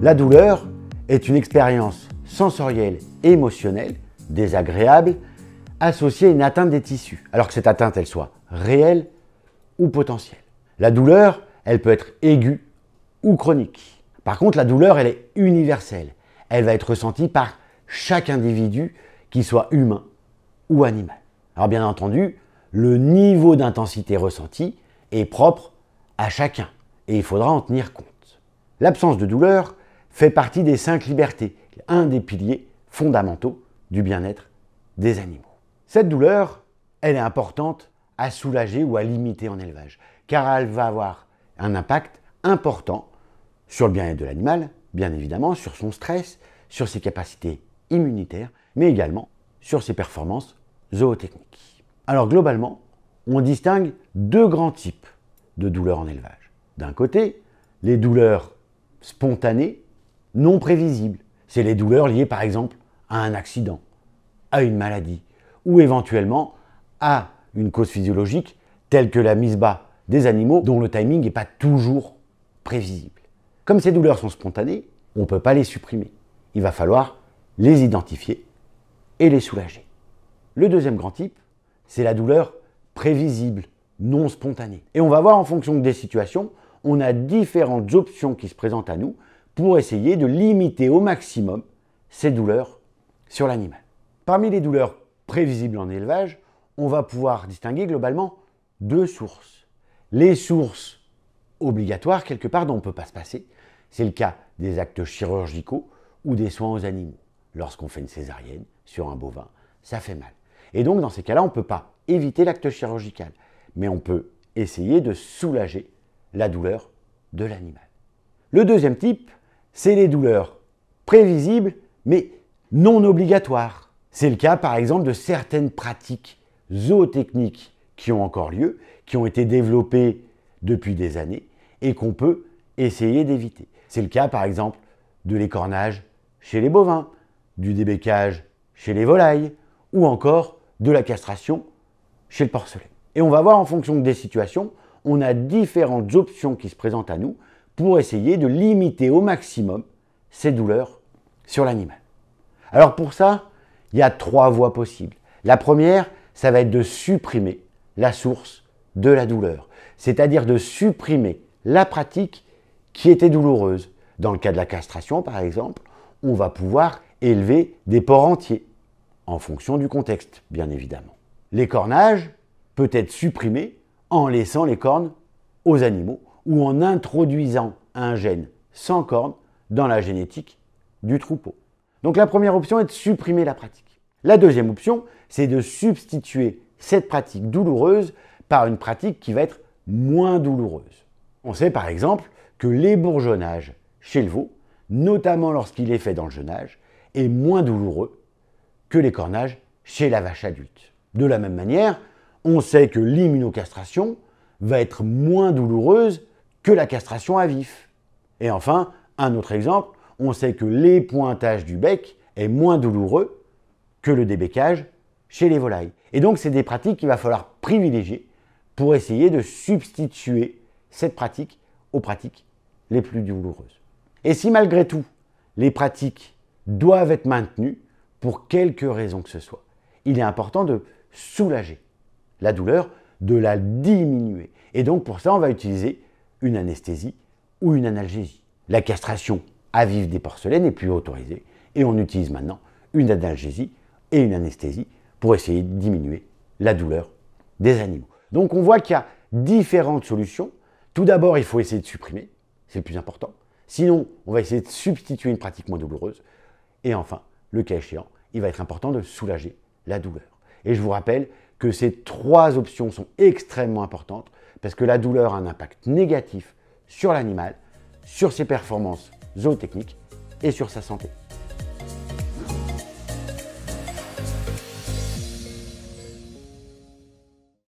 La douleur est une expérience sensorielle et émotionnelle désagréable associée à une atteinte des tissus, alors que cette atteinte elle soit réelle ou potentielle. La douleur, elle peut être aiguë ou chronique. Par contre, la douleur, elle est universelle. Elle va être ressentie par chaque individu, qu'il soit humain ou animal. Alors bien entendu, le niveau d'intensité ressenti est propre à chacun et il faudra en tenir compte. L'absence de douleur fait partie des 5 libertés, un des piliers fondamentaux du bien-être des animaux. Cette douleur, elle est importante à soulager ou à limiter en élevage, car elle va avoir un impact important sur le bien-être de l'animal, bien évidemment, sur son stress, sur ses capacités immunitaires, mais également sur ses performances zootechniques. Alors globalement, on distingue 2 grands types de douleurs en élevage. D'un côté, les douleurs spontanées, non prévisibles. C'est les douleurs liées par exemple à un accident, à une maladie, ou éventuellement à une cause physiologique telle que la mise bas des animaux dont le timing n'est pas toujours prévisible. Comme ces douleurs sont spontanées, on ne peut pas les supprimer. Il va falloir les identifier et les soulager. Le deuxième grand type, c'est la douleur prévisible, non spontanée. Et on va voir en fonction des situations, on a différentes options qui se présentent à nous pour essayer de limiter au maximum ces douleurs sur l'animal. Parmi les douleurs prévisibles en élevage, on va pouvoir distinguer globalement 2 sources. Les sources obligatoires, quelque part, dont on ne peut pas se passer, c'est le cas des actes chirurgicaux ou des soins aux animaux. Lorsqu'on fait une césarienne sur un bovin, ça fait mal. Et donc, dans ces cas-là, on ne peut pas éviter l'acte chirurgical, mais on peut essayer de soulager la douleur de l'animal. Le deuxième type, c'est les douleurs prévisibles, mais non obligatoires. C'est le cas, par exemple, de certaines pratiques zootechniques qui ont encore lieu, qui ont été développées depuis des années et qu'on peut essayer d'éviter. C'est le cas, par exemple, de l'écornage chez les bovins, du débécage chez les volailles ou encore de la castration chez le porcelet. Et on va voir en fonction des situations, on a différentes options qui se présentent à nous pour essayer de limiter au maximum ces douleurs sur l'animal. Alors pour ça, il y a 3 voies possibles. La première, ça va être de supprimer la source de la douleur, c'est-à-dire de supprimer la pratique qui était douloureuse. Dans le cas de la castration, par exemple, on va pouvoir élever des porcs entiers, en fonction du contexte, bien évidemment. L'écornage peut être supprimé en laissant les cornes aux animaux ou en introduisant un gène sans cornes dans la génétique du troupeau. Donc la première option est de supprimer la pratique. La deuxième option, c'est de substituer cette pratique douloureuse par une pratique qui va être moins douloureuse. On sait par exemple que l'ébourgeonnage chez le veau, notamment lorsqu'il est fait dans le jeunage, est moins douloureux que l'écornage chez la vache adulte. De la même manière, on sait que l'immunocastration va être moins douloureuse que la castration à vif. Et enfin, un autre exemple, on sait que l'épointage du bec est moins douloureux que le débécage chez les volailles. Et donc, c'est des pratiques qu'il va falloir privilégier pour essayer de substituer cette pratique aux pratiques les plus douloureuses. Et si malgré tout, les pratiques doivent être maintenues pour quelque raison que ce soit, il est important de soulager la douleur, de la diminuer. Et donc pour ça, on va utiliser une anesthésie ou une analgésie. La castration à vif des porcelets n'est plus autorisée et on utilise maintenant une analgésie et une anesthésie pour essayer de diminuer la douleur des animaux. Donc on voit qu'il y a différentes solutions. Tout d'abord, il faut essayer de supprimer, c'est le plus important. Sinon, on va essayer de substituer une pratique moins douloureuse. Et enfin, le cas échéant, il va être important de soulager la douleur. Et je vous rappelle que ces 3 options sont extrêmement importantes parce que la douleur a un impact négatif sur l'animal, sur ses performances zootechniques et sur sa santé.